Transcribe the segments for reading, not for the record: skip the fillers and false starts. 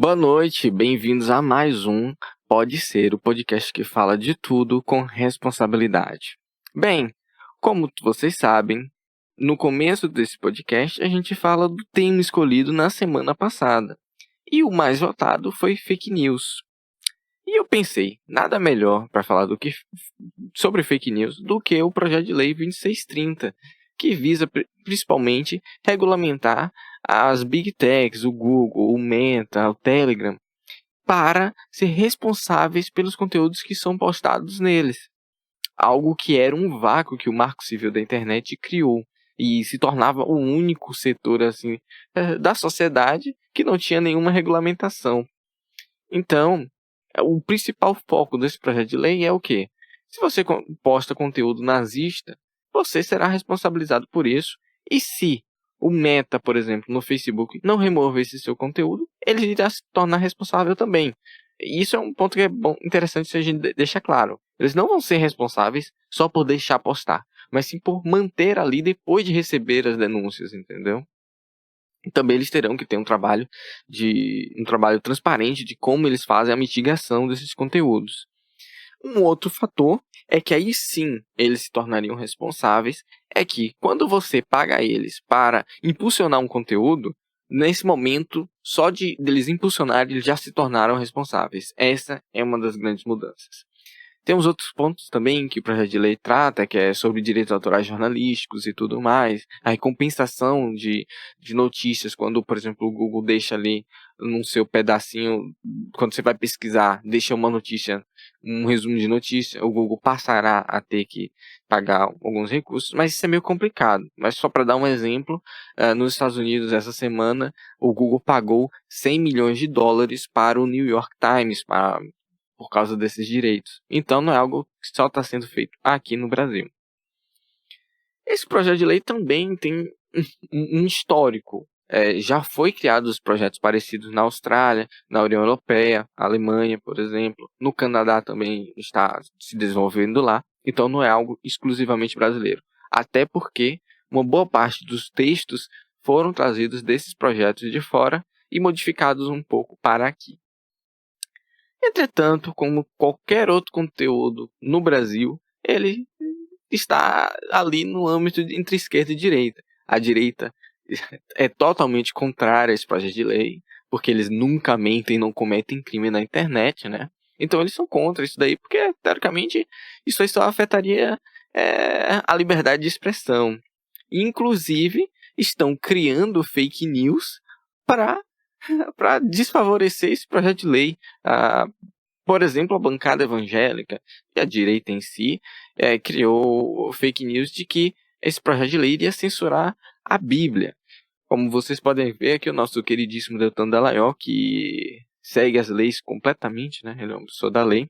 Boa noite, bem-vindos a mais um Pode Ser, o podcast que fala de tudo com responsabilidade. Bem, como vocês sabem, no começo desse podcast a gente fala do tema escolhido na semana passada. E o mais votado foi fake news. E eu pensei, nada melhor para falar sobre fake news do que o projeto de lei 2630, que visa principalmente regulamentar as Big Techs, o Google, o Meta, o Telegram, para ser responsáveis pelos conteúdos que são postados neles. Algo que era um vácuo que o Marco Civil da Internet criou e se tornava o único setor assim da sociedade que não tinha nenhuma regulamentação. Então, o principal foco desse projeto de lei é o quê? Se você posta conteúdo nazista, você será responsabilizado por isso. E se o Meta, por exemplo, no Facebook, não remover esse seu conteúdo, ele irá se tornar responsável também. E isso é um ponto que é interessante a gente deixar claro. Eles não vão ser responsáveis só por deixar postar, mas sim por manter ali depois de receber as denúncias, entendeu? E também eles terão que ter um trabalho transparente de como eles fazem a mitigação desses conteúdos. Um outro fator é que aí sim eles se tornariam responsáveis, é que quando você paga eles para impulsionar um conteúdo, nesse momento, só deles impulsionarem, eles já se tornaram responsáveis. Essa é uma das grandes mudanças. Temos outros pontos também que o projeto de lei trata, que é sobre direitos autorais jornalísticos e tudo mais. A recompensação de notícias, quando, por exemplo, o Google deixa ali no seu pedacinho, quando você vai pesquisar, deixa uma notícia, um resumo de notícia, o Google passará a ter que pagar alguns recursos, mas isso é meio complicado. Mas só para dar um exemplo, nos Estados Unidos, essa semana, o Google pagou 100 milhões de dólares para o New York Times, por causa desses direitos. Então não é algo que só está sendo feito aqui no Brasil. Esse projeto de lei também tem um histórico. Já foi criados projetos parecidos na Austrália, na União Europeia, Alemanha, por exemplo. No Canadá também está se desenvolvendo lá. Então não é algo exclusivamente brasileiro. Até porque uma boa parte dos textos foram trazidos desses projetos de fora e modificados um pouco para aqui. Entretanto, como qualquer outro conteúdo no Brasil, ele está ali no âmbito entre esquerda e direita. A direita é totalmente contrária a esse projeto de lei, porque eles nunca mentem e não cometem crime na internet, né? Então eles são contra isso daí, porque, teoricamente, isso aí só afetaria a liberdade de expressão. Inclusive, estão criando fake news para desfavorecer esse projeto de lei. Por exemplo, a bancada evangélica e a direita em si criou fake news de que esse projeto de lei iria censurar a Bíblia. Como vocês podem ver aqui, o nosso queridíssimo Deltan Dallagnol, que segue as leis completamente, né? Ele é uma pessoa da lei,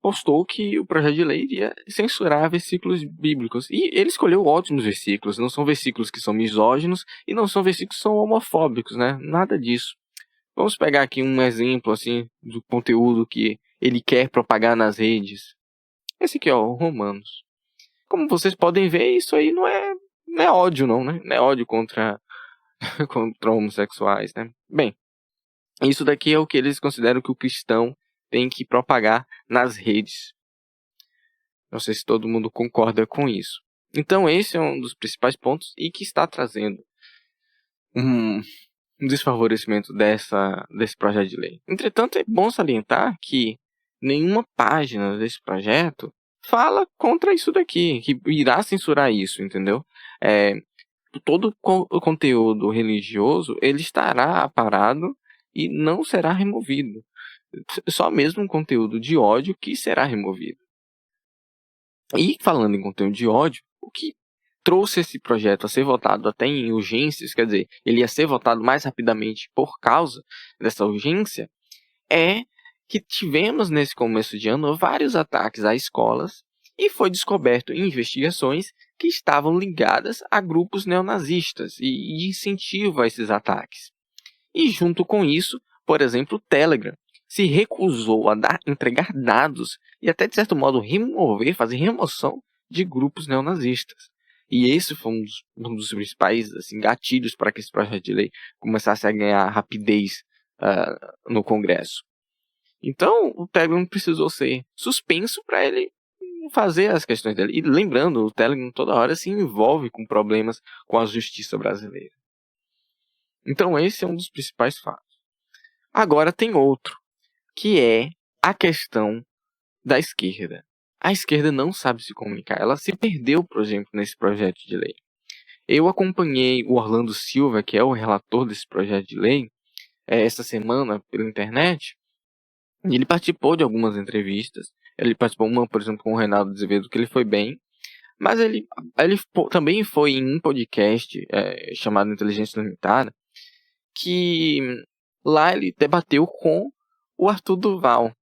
postou que o projeto de lei iria censurar versículos bíblicos. E ele escolheu ótimos versículos. Não são versículos que são misóginos e não são versículos que são homofóbicos, né? Nada disso. Vamos pegar aqui um exemplo assim do conteúdo que ele quer propagar nas redes. Esse aqui, ó, Romanos. Como vocês podem ver, isso aí não é ódio, não, né? Não é ódio contra homossexuais, né? Bem, isso daqui é o que eles consideram que o cristão tem que propagar nas redes. Não sei se todo mundo concorda com isso. Então esse é um dos principais pontos e que está trazendo um desfavorecimento desse projeto de lei. Entretanto, é bom salientar que nenhuma página desse projeto fala contra isso daqui, que irá censurar isso, entendeu? Todo o conteúdo religioso, ele estará aparado e não será removido. Só mesmo um conteúdo de ódio que será removido. E falando em conteúdo de ódio, o que trouxe esse projeto a ser votado até em urgências, quer dizer, ele ia ser votado mais rapidamente por causa dessa urgência, é que tivemos nesse começo de ano vários ataques a escolas e foi descoberto em investigações que estavam ligadas a grupos neonazistas e incentivo a esses ataques. E junto com isso, por exemplo, o Telegram se recusou a entregar dados e até, de certo modo, fazer remoção de grupos neonazistas. E esse foi um dos principais assim, gatilhos para que esse projeto de lei começasse a ganhar rapidez no Congresso. Então, o Telegram precisou ser suspenso para ele fazer as questões dele. E lembrando, o Telegram toda hora se envolve com problemas com a justiça brasileira. Então, esse é um dos principais fatos. Agora tem outro, que é a questão da esquerda. A esquerda não sabe se comunicar. Ela se perdeu, por exemplo, nesse projeto de lei. Eu acompanhei o Orlando Silva, que é o relator desse projeto de lei, essa semana pela internet. E ele participou de algumas entrevistas. Ele participou uma, por exemplo, com o Reinaldo Azevedo, que ele foi bem. Mas ele também foi em um podcast chamado Inteligência Limitada, que lá ele debateu com o Arthur Duval,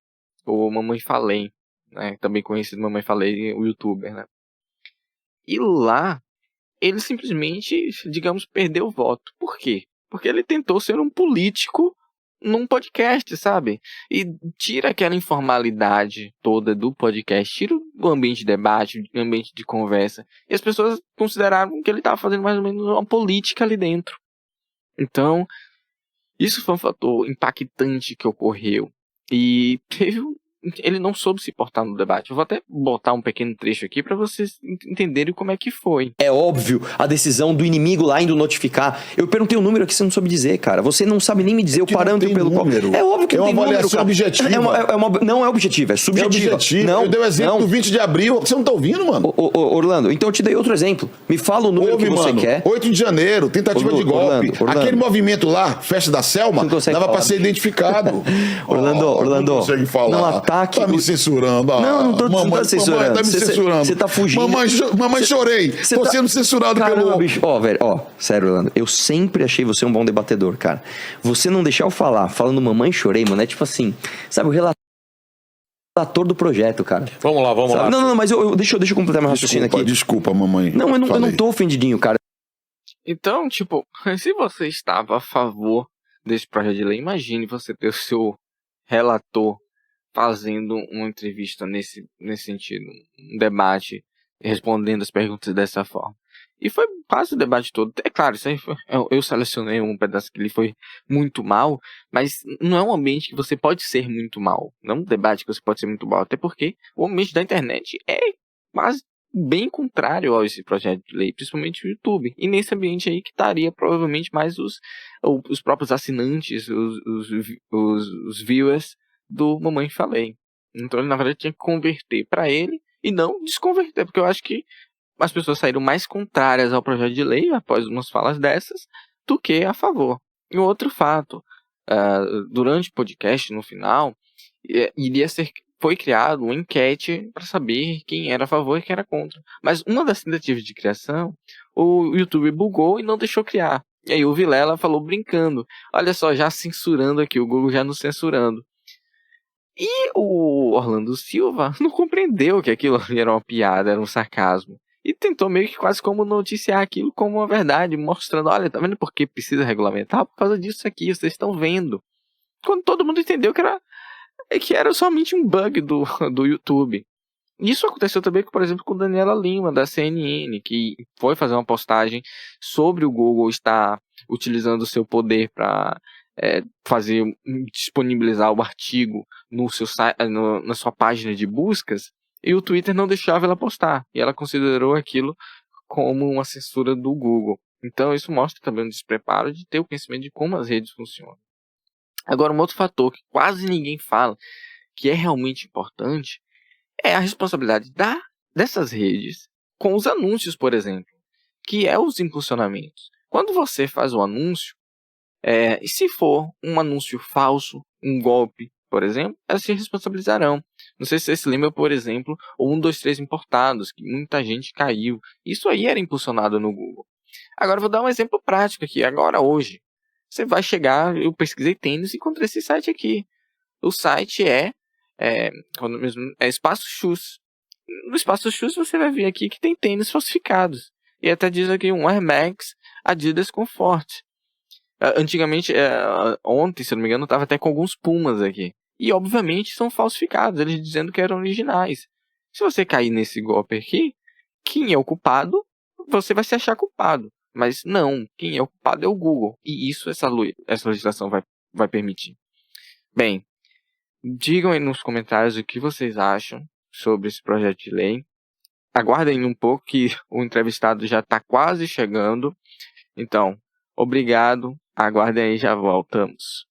o Mamãe Falei, né? Também conhecido Mamãe Falei, o youtuber, né? E lá ele simplesmente, digamos, perdeu o voto. Por quê? Porque ele tentou ser um político num podcast, sabe? E tira aquela informalidade toda do podcast, tira o ambiente de debate, o ambiente de conversa. E as pessoas consideraram que ele estava fazendo mais ou menos uma política ali dentro. Então, isso foi um fator impactante que ocorreu. E ele não soube se portar no debate. Eu vou até botar um pequeno trecho aqui para vocês entenderem como é que foi. É óbvio a decisão do inimigo lá indo notificar. Eu perguntei o número aqui, você não soube dizer, cara. Você não sabe nem me dizer o parâmetro pelo qual. É óbvio que não tem número, cara. Objetiva. Não é objetiva, é subjetiva. É objetiva. Eu dei o exemplo do 20 de abril. Você não tá ouvindo, mano? Orlando, então eu te dei outro exemplo. Me fala o número que você quer. 8 de janeiro, tentativa de golpe. Orlando. Aquele movimento lá, festa da Selma, dava pra ser identificado. Orlando. Não consegue falar. Não ataque. Tá me censurando. Não tô censurando. Mamãe tá me censurando. Você tá fugindo. Mamãe, chorei. Tô sendo censurado pelo... bicho. Velho, sério, Orlando. Eu sempre achei você um bom debatedor, cara. Você não deixar eu falar, falando mamãe chorei, mano, é tipo assim, sabe, o relator do projeto, cara. Vamos lá. Não, mas deixa eu completar meu raciocínio aqui. Desculpa, mamãe. Não, eu não tô ofendidinho, cara. Então, tipo, se você estava a favor desse projeto de lei, imagine você ter o seu relator fazendo uma entrevista nesse sentido, um debate, respondendo as perguntas dessa forma. E foi quase o debate todo. É claro, isso aí eu selecionei um pedaço que ele foi muito mal, mas não é um ambiente que você pode ser muito mal. Não é um debate que você pode ser muito mal, até porque o ambiente da internet é quase bem contrário a esse projeto de lei, principalmente o YouTube. E nesse ambiente aí que estaria provavelmente mais os próprios assinantes, os viewers do Mamãe Falei. Então ele na verdade tinha que converter para ele e não desconverter, porque eu acho que as pessoas saíram mais contrárias ao projeto de lei após umas falas dessas do que a favor. E outro fato, durante o podcast, no final, foi criado uma enquete para saber quem era a favor e quem era contra. Mas uma das tentativas de criação, o YouTube bugou e não deixou criar. E aí o Vilela falou brincando, olha só, já censurando aqui, o Google já nos censurando. E o Orlando Silva não compreendeu que aquilo era uma piada, era um sarcasmo. E tentou meio que quase como noticiar aquilo como uma verdade, mostrando, olha, tá vendo por que precisa regulamentar? Por causa disso aqui, vocês estão vendo. Quando todo mundo entendeu que era somente um bug do YouTube. Isso aconteceu também, por exemplo, com Daniela Lima, da CNN, que foi fazer uma postagem sobre o Google estar utilizando o seu poder para disponibilizar o artigo no seu site, na sua página de buscas, e o Twitter não deixava ela postar, e ela considerou aquilo como uma censura do Google. Então isso mostra também um despreparo de ter o conhecimento de como as redes funcionam. Agora, um outro fator que quase ninguém fala, que é realmente importante, é a responsabilidade dessas redes com os anúncios, por exemplo, que é os impulsionamentos. Quando você faz um anúncio, e se for um anúncio falso, um golpe, por exemplo, elas se responsabilizarão. Não sei se você se lembra, por exemplo, o 123 importados, que muita gente caiu. Isso aí era impulsionado no Google. Agora eu vou dar um exemplo prático aqui, hoje. Você vai chegar, eu pesquisei tênis e encontrei esse site aqui. O site é Espaço Shoes. No Espaço Shoes você vai ver aqui que tem tênis falsificados. E até diz aqui um Air Max Adidas Comfort. Antigamente, ontem, se não me engano, estava até com alguns Pumas aqui. E, obviamente, são falsificados, eles dizendo que eram originais. Se você cair nesse golpe aqui, quem é o culpado você vai se achar culpado. Mas não, quem é o culpado é o Google. E isso essa legislação vai permitir. Bem, digam aí nos comentários o que vocês acham sobre esse projeto de lei. Aguardem um pouco que o entrevistado já está quase chegando. Então, obrigado. Aguardem aí, já voltamos.